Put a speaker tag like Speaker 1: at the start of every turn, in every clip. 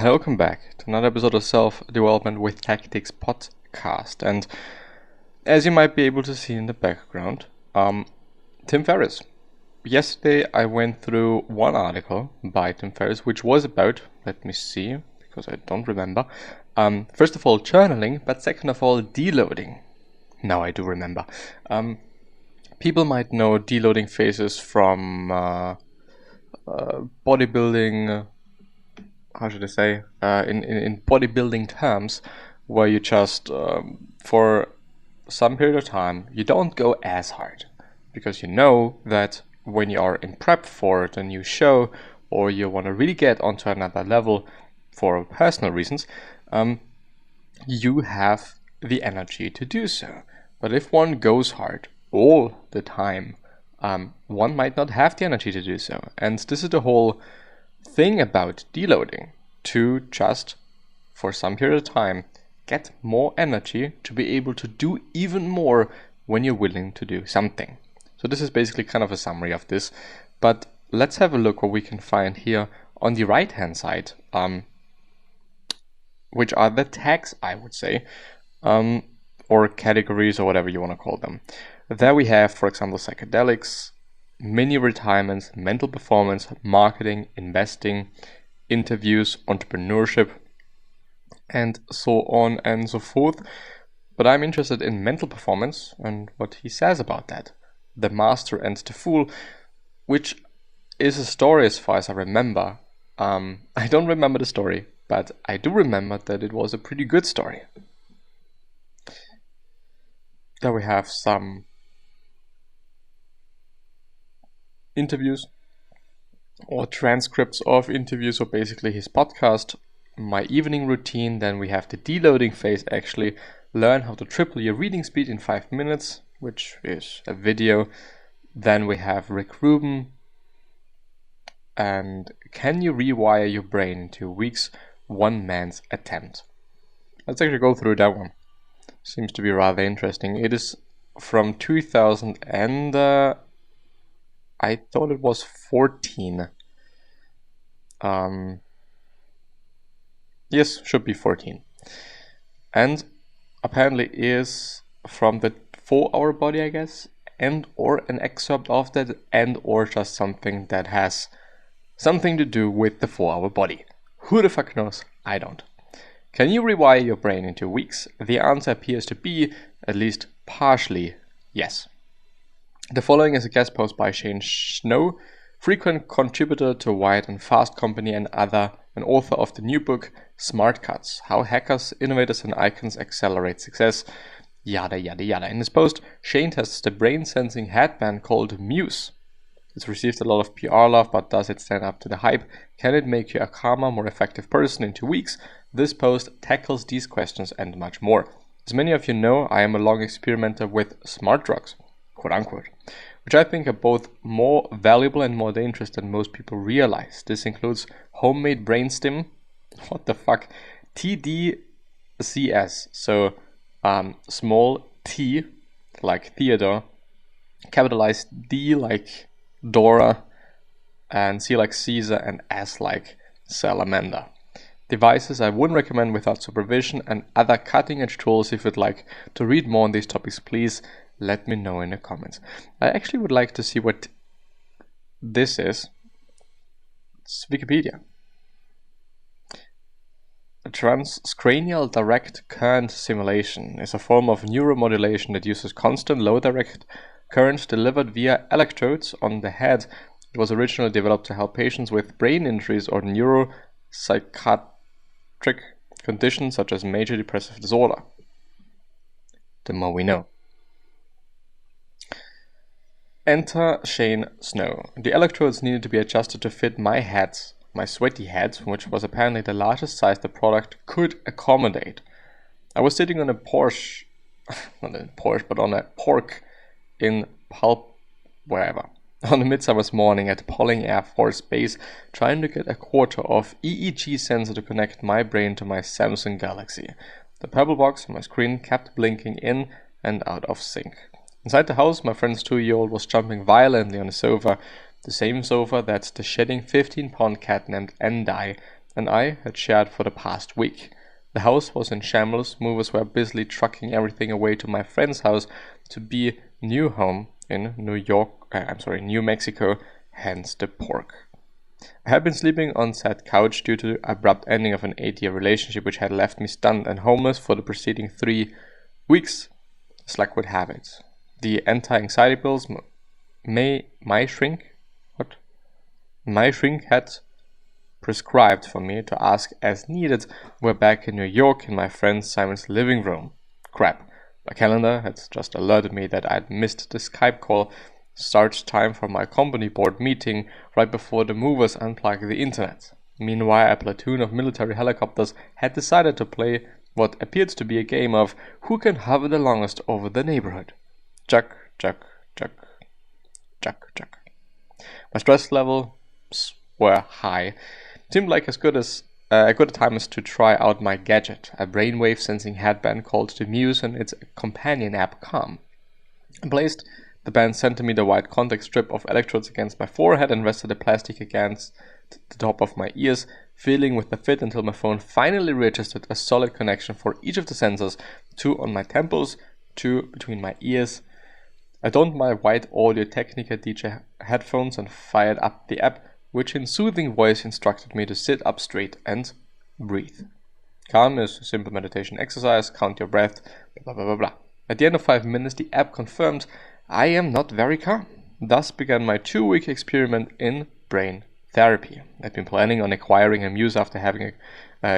Speaker 1: Welcome back to another episode of Self-Development with Tactics podcast. And as you might be able to see in the background, Tim Ferriss. Yesterday I went through one article by Tim Ferriss, which was about, let me see, because I don't remember, first of all journaling, but second of all deloading. Now I do remember. People might know deloading phases from bodybuilding, how should I say, in bodybuilding terms, where you just, for some period of time, you don't go as hard, because you know that when you are in prep for the new show, or you want to really get onto another level for personal reasons, you have the energy to do so. But if one goes hard all the time, one might not have the energy to do so. And this is the whole thing about deloading, to just, for some period of time, get more energy to be able to do even more when you're willing to do something. So this is basically kind of a summary of this, but let's have a look what we can find here on the right hand side, which are the tags, I would say, or categories or whatever you want to call them. There we have, for example, psychedelics, mini retirements, mental performance, marketing, investing, interviews, entrepreneurship, and so on and so forth. But I'm interested in mental performance and what he says about that. The Master and the Fool, which is a story as far as I remember. I don't remember the story, but I do remember that it was a pretty good story. There we have some interviews or transcripts of interviews, so basically his podcast, my evening routine. Then we have the deloading phase, actually learn how to triple your reading speed in 5 minutes, which is a video. Then we have Rick Rubin and can you rewire your brain in 2 weeks, one man's attempt. Let's actually go through that one. Seems to be rather interesting. It is from 2000 and I thought it was 14. Yes, should be 14. And apparently is from the 4-Hour Body, I guess, and or an excerpt of that, and or just something that has something to do with the 4-Hour Body. Who the fuck knows? I don't. Can you rewire your brain in 2 weeks? The answer appears to be, at least partially, yes. The following is a guest post by Shane Snow, frequent contributor to Wired and Fast Company and author of the new book Smart Cuts: How Hackers, Innovators and Icons Accelerate Success, yada yada yada. In this post, Shane tests the brain-sensing headband called Muse. It's received a lot of PR love, but does it stand up to the hype? Can it make you a calmer, more effective person in 2 weeks? This post tackles these questions and much more. As many of you know, I am a long experimenter with smart drugs, quote unquote, which I think are both more valuable and more dangerous than most people realize. This includes homemade brain stim, what the fuck, TDCS, so small t like Theodore, capitalized D like Dora, and C like Caesar, and S like Salamander. Devices I wouldn't recommend without supervision, and other cutting edge tools. If you'd like to read more on these topics, please let me know in the comments. I actually would like to see what this is. It's Wikipedia. A transcranial direct current stimulation is a form of neuromodulation that uses constant low direct current delivered via electrodes on the head. It was originally developed to help patients with brain injuries or neuropsychiatric conditions such as major depressive disorder. The more we know. Enter Shane Snow. The electrodes needed to be adjusted to fit my sweaty head, which was apparently the largest size the product could accommodate. I was sitting on a Porsche, not a Porsche, but on a pork in Pulp, wherever, on a midsummer's morning at Polling Air Force Base, trying to get a quarter of EEG sensor to connect my brain to my Samsung Galaxy. The purple box on my screen kept blinking in and out of sync. Inside the house, my friend's 2-year-old was jumping violently on the sofa, the same sofa that the shedding 15-pound cat named Endai and I had shared for the past week. The house was in shambles. Movers were busily trucking everything away to my friend's house to be new home in New Mexico, hence the pork. I had been sleeping on said couch due to the abrupt ending of an 8-year relationship which had left me stunned and homeless for the preceding 3 weeks. As luck would have it, the anti-anxiety pills my shrink had prescribed for me to ask as needed were back in New York in my friend Simon's living room. Crap. My calendar had just alerted me that I'd missed the Skype call start time for my company board meeting right before the movers unplugged the internet. Meanwhile, a platoon of military helicopters had decided to play what appeared to be a game of who can hover the longest over the neighborhood. Chuck, chuck, chuck, chuck, chuck. My stress levels were high. It seemed like as good a time as to try out my gadget, a brainwave sensing headband called the Muse and its companion app Calm. I placed the band centimeter wide contact strip of electrodes against my forehead and rested the plastic against the top of my ears, feeling with the fit until my phone finally registered a solid connection for each of the sensors, 2 on my temples, 2 between my ears. I donned my white Audio Technica DJ headphones and fired up the app, which in soothing voice instructed me to sit up straight and breathe. Calm is a simple meditation exercise, count your breath, blah blah blah blah. At the end of 5 minutes, the app confirmed I am not very calm. Thus began my 2-week experiment in brain therapy. I'd been planning on acquiring a Muse after having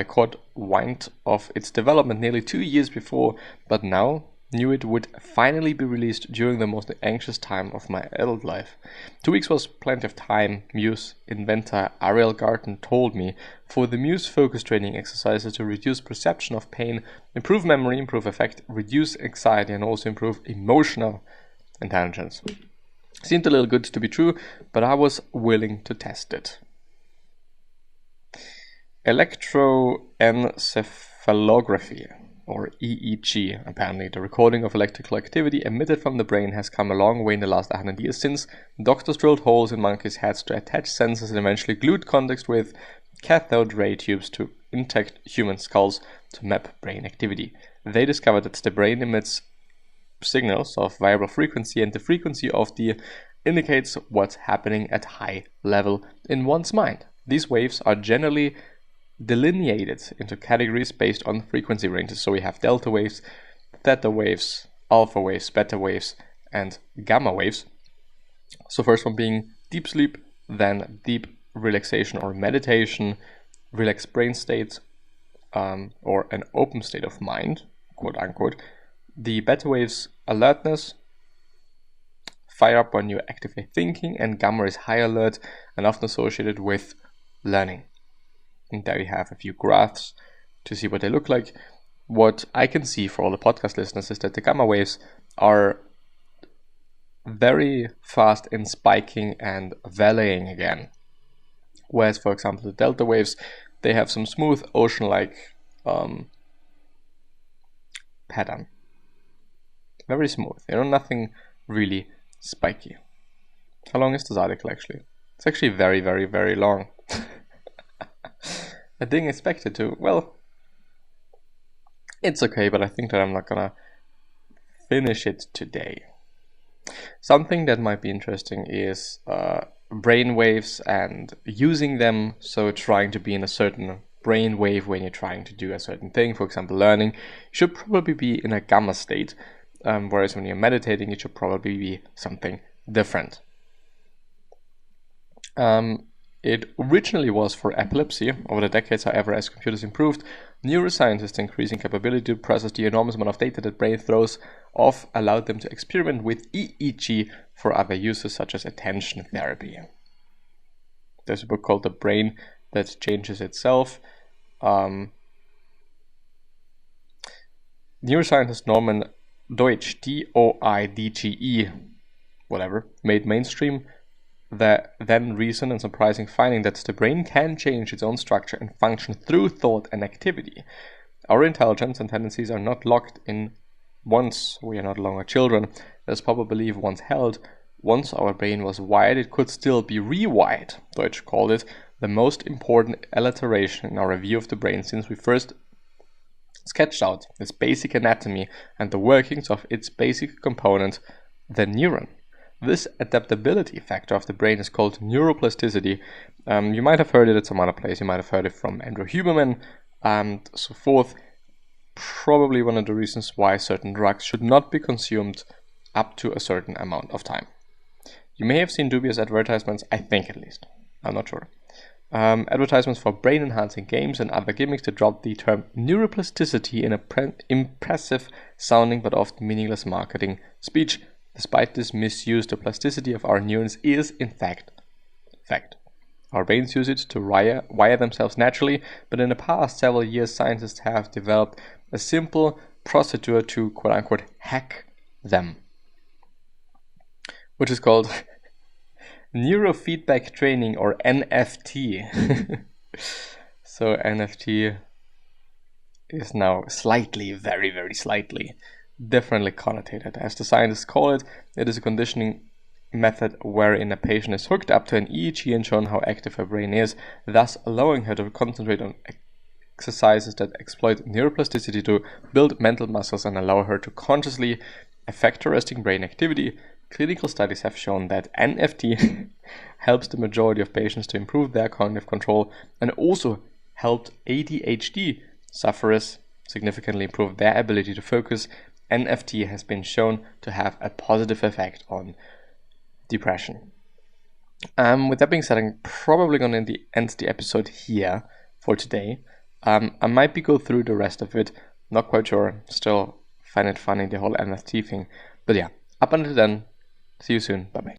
Speaker 1: caught wind of its development nearly 2 years before, but now knew it would finally be released during the most anxious time of my adult life. 2 weeks was plenty of time, Muse inventor Ariel Garten told me, for the Muse focus training exercises to reduce perception of pain, improve memory, improve affect, reduce anxiety, and also improve emotional intelligence. Seemed a little good to be true, but I was willing to test it. Electroencephalography, or EEG, apparently the recording of electrical activity emitted from the brain, has come a long way in the last 100 years since doctors drilled holes in monkeys' heads to attach sensors and eventually glued contacts with cathode ray tubes to intact human skulls to map brain activity. They discovered that the brain emits signals of variable frequency, and the frequency of the indicates what's happening at high level in one's mind. These waves are generally delineated into categories based on frequency ranges. So we have delta waves, theta waves, alpha waves, beta waves, and gamma waves. So first one being deep sleep, then deep relaxation or meditation, relaxed brain state, or an open state of mind, quote unquote. The beta waves, alertness, fire up when you actively thinking, and gamma is high alert and often associated with learning. And there you have a few graphs to see what they look like. What I can see for all the podcast listeners is that the gamma waves are very fast in spiking and valleying again. Whereas, for example, the delta waves, they have some smooth ocean-like pattern. Very smooth, nothing really spiky. How long is this article actually? It's actually very, very, very long. I didn't expect it to. Well, it's okay, but I think that I'm not gonna finish it today. Something that might be interesting is brain waves and using them, so trying to be in a certain brain wave when you're trying to do a certain thing, for example learning, you should probably be in a gamma state, whereas when you're meditating it should probably be something different. It originally was for epilepsy. Over the decades, however, as computers improved, neuroscientists' increasing capability to process the enormous amount of data that brain throws off allowed them to experiment with EEG for other uses, such as attention therapy. There's a book called The Brain That Changes Itself. Neuroscientist Norman Deutsch, Doidge, whatever, made mainstream the then recent and surprising finding that the brain can change its own structure and function through thought and activity. Our intelligence and tendencies are not locked in once we are not longer children, as popular belief once held. Once our brain was wired, it could still be rewired. Deutsch called it the most important alteration in our review of the brain since we first sketched out its basic anatomy and the workings of its basic component, the neuron. This adaptability factor of the brain is called neuroplasticity. You might have heard it at some other place. You might have heard it from Andrew Huberman and so forth. Probably one of the reasons why certain drugs should not be consumed up to a certain amount of time. You may have seen dubious advertisements, I think at least. I'm not sure. Advertisements for brain-enhancing games and other gimmicks that drop the term neuroplasticity in a impressive sounding but often meaningless marketing speech. Despite this misuse, the plasticity of our neurons is, in fact. Our brains use it to wire themselves naturally, but in the past several years, scientists have developed a simple procedure to quote-unquote hack them, which is called neurofeedback training, or NFT. So NFT is now slightly, very, very slightly differently connotated. As the scientists call it, it is a conditioning method wherein a patient is hooked up to an EEG and shown how active her brain is, thus allowing her to concentrate on exercises that exploit neuroplasticity to build mental muscles and allow her to consciously affect her resting brain activity. Clinical studies have shown that NFT helps the majority of patients to improve their cognitive control and also helped ADHD sufferers significantly improve their ability to focus. NFT has been shown to have a positive effect on depression. With that being said, I'm probably going to end the episode here for today. I might go through the rest of it, not quite sure, still find it funny, the whole NFT thing. But yeah, up until then, see you soon, bye bye.